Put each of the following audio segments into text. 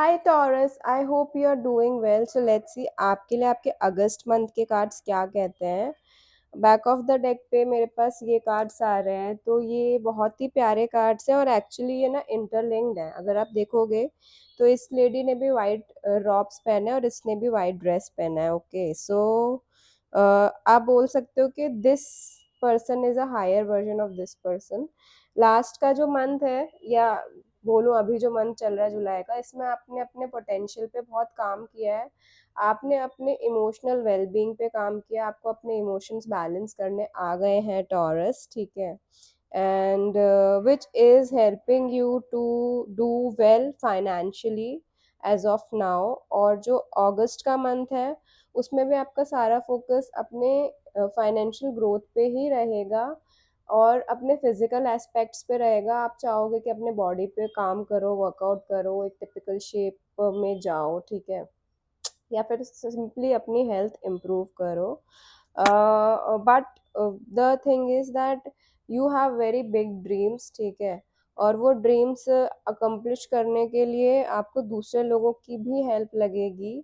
Hi Taurus, I hope you are doing well. So let's see आपके लिए आपके अगस्त month के कार्ड्स क्या कहते हैं। बैक ऑफ द डेक पे मेरे पास ये कार्ड्स आ रहे हैं, तो ये बहुत ही प्यारे कार्ड्स हैं और एक्चुअली ये ना इंटरलिंक्ड है। अगर आप देखोगे तो इस लेडी ने भी वाइट रॉब्स पहने और इसने भी वाइट ड्रेस पहना है। ओके, सो आप बोल सकते हो कि this person is a higher version of this person. Last का जो मंथ है, या बोलूं अभी जो मंथ चल रहा है जुलाई का, इसमें आपने अपने पोटेंशियल पे बहुत काम किया है। आपने अपने इमोशनल वेलबींग पे काम किया, आपको अपने इमोशंस बैलेंस करने आ गए हैं टॉरस, ठीक है। And which is helping you to do well financially as of now. और जो अगस्त का मंथ है उसमें भी आपका सारा फोकस अपने फाइनेंशियल ग्रोथ पे ही रहेगा और अपने फिजिकल एस्पेक्ट्स पे रहेगा। आप चाहोगे कि अपने बॉडी पे काम करो, वर्कआउट करो, एक टिपिकल शेप में जाओ, ठीक है, या फिर सिंपली अपनी हेल्थ इम्प्रूव करो। But the thing is that you have very big dreams, ठीक है, और वो ड्रीम्स अकम्प्लिश करने के लिए आपको दूसरे लोगों की भी हेल्प लगेगी।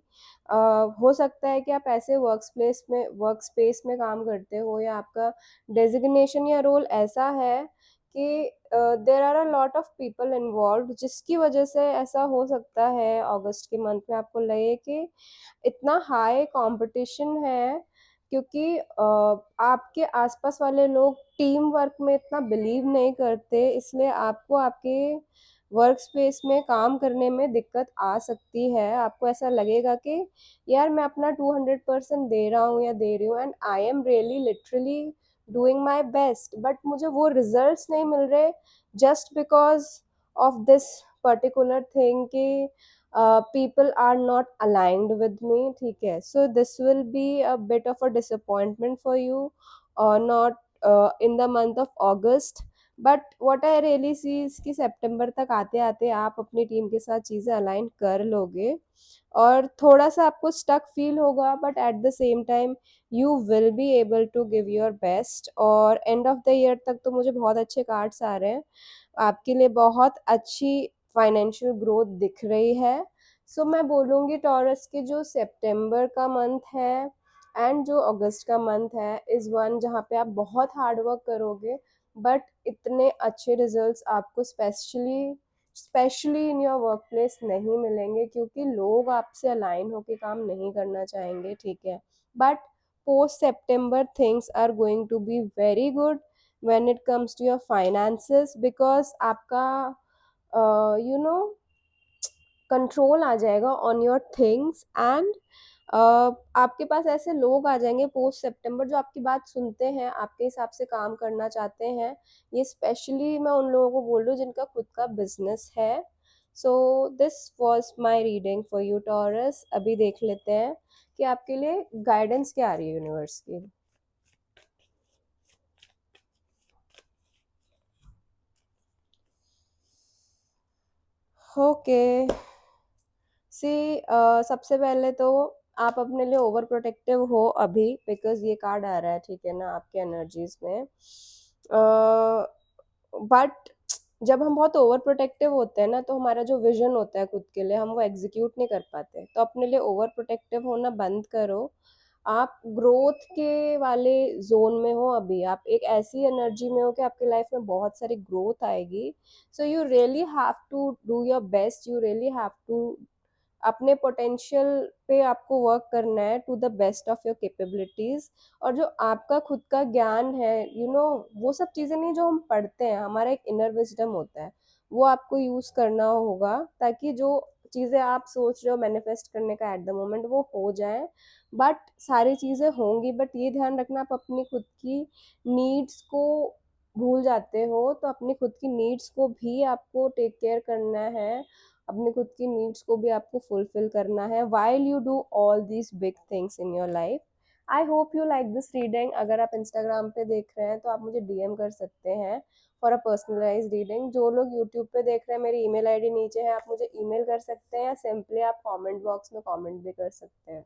हो सकता है कि आप ऐसे वर्क स्पेस में काम करते हो, या आपका डेजिग्नेशन या रोल ऐसा है कि there are a lot of people involved, जिसकी वजह से ऐसा हो सकता है अगस्त के मंथ में आपको लगे कि इतना हाई कंपटीशन है, क्योंकि आपके आसपास वाले लोग टीम वर्क में इतना बिलीव नहीं करते, इसलिए आपको आपके वर्क स्पेस में काम करने में दिक्कत आ सकती है। आपको ऐसा लगेगा कि यार मैं अपना 200% दे रहा हूँ या दे रही हूँ, and I am really literally doing my best, but मुझे वो रिजल्ट्स नहीं मिल रहे just because of this particular thing कि people are not aligned with me, ठीक है। So this will be a bit of a disappointment for you, or not in the month of August, but what I really see is कि सितंबर तक आते आते आप अपनी team के साथ चीज़ें अलाइन कर लोगे, और थोड़ा सा आपको स्टक फील होगा, but at the same time you will be able to give your best. और एंड ऑफ द ईयर तक तो मुझे बहुत अच्छे कार्ड्स आ रहे हैं, आपके लिए बहुत अच्छी फाइनेंशियल ग्रोथ दिख रही है। सो मैं बोलूँगी टॉरस के जो सितंबर का मंथ है एंड जो अगस्त का मंथ है इज़ वन जहाँ पे आप बहुत हार्ड वर्क करोगे, बट इतने अच्छे रिजल्ट्स आपको specially in your work place नहीं मिलेंगे, क्योंकि लोग आपसे अलाइन होकर काम नहीं करना चाहेंगे, ठीक है। बट पोस्ट सितंबर things are going to be very good when it comes to your finances, because आपका यू नो कंट्रोल आ जाएगा ऑन योर थिंग्स, एंड आपके पास ऐसे लोग आ जाएंगे पोस्ट सितंबर जो आपकी बात सुनते हैं, आपके हिसाब से काम करना चाहते हैं। ये स्पेशली मैं उन लोगों को बोल रही हूँ जिनका खुद का बिजनेस है। So this was my reading for you taurus. अभी देख लेते हैं कि आपके लिए गाइडेंस क्या आ रही है यूनिवर्स की। ओके, सी सबसे पहले तो आप अपने लिए ओवर प्रोटेक्टिव हो अभी, बिकॉज ये कार्ड आ रहा है, ठीक है ना, आपके एनर्जीज में। बट जब हम बहुत ओवर प्रोटेक्टिव होते हैं ना, तो हमारा जो विजन होता है खुद के लिए, हम वो एग्जीक्यूट नहीं कर पाते। तो अपने लिए ओवर प्रोटेक्टिव होना बंद करो। आप ग्रोथ के वाले जोन में हो अभी, आप एक ऐसी एनर्जी में हो कि आपकी लाइफ में बहुत सारी ग्रोथ आएगी। So you really have to do your best, you really have to अपने पोटेंशियल पे आपको वर्क करना है to the best of your capabilities. और जो आपका खुद का ज्ञान है, वो सब चीज़ें नहीं जो हम पढ़ते हैं, हमारा एक इनर विजडम होता है, वो आपको यूज़ करना होगा, ताकि जो चीज़ें आप सोच रहे हो मैनिफेस्ट करने का एट द मोमेंट वो हो जाए। बट सारी चीज़ें होंगी, बट ये ध्यान रखना आप अपनी खुद की नीड्स को भूल जाते हो, तो अपनी खुद की नीड्स को भी आपको टेक केयर करना है, अपनी खुद की नीड्स को भी आपको फुलफिल करना है while you do all these big things in your life. I hope you like this reading. अगर आप इंस्टाग्राम पे देख रहे हैं तो आप मुझे डीएम कर सकते हैं फॉर अ पर्सनलाइज रीडिंग। जो लोग यूट्यूब पे देख रहे हैं, मेरी ईमेल आईडी नीचे है, आप मुझे ईमेल कर सकते हैं, या सिंपली आप कमेंट बॉक्स में कमेंट भी कर सकते हैं।